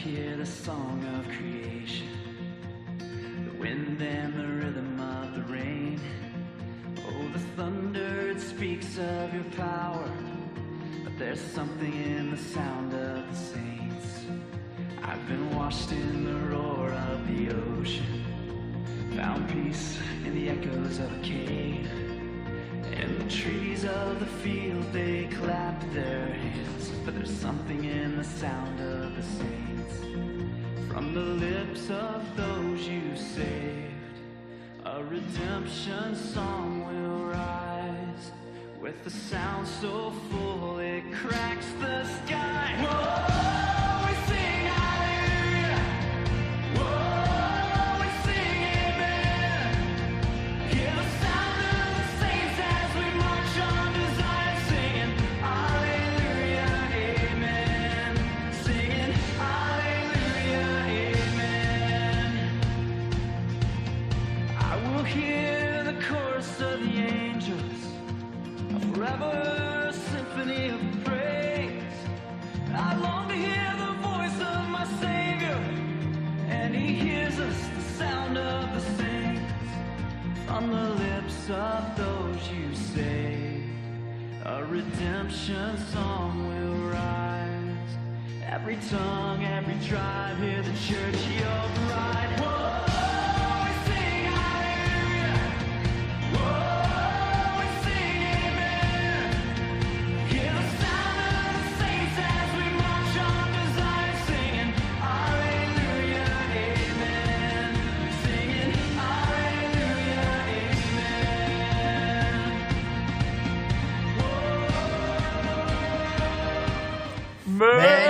hear the song of creation, the wind and the rhythm of the rain. Oh, the thunder, it speaks of your power, but there's something in the sound of the saints. I've been washed in the roar of the ocean, found peace in the echoes of a cave. And the trees of the field, they clap their hands, but there's something in the sound of the saints. From the lips of those you saved, a redemption song will rise, with a sound so full it cracks the sky. Whoa! Hear the chorus of the angels, a forever symphony of praise. I long to hear the voice of my Savior, and He hears us, the sound of the saints. From the lips of those you saved, a redemption song will rise. Every tongue, every tribe, hear the church, your bride. Whoa! Man.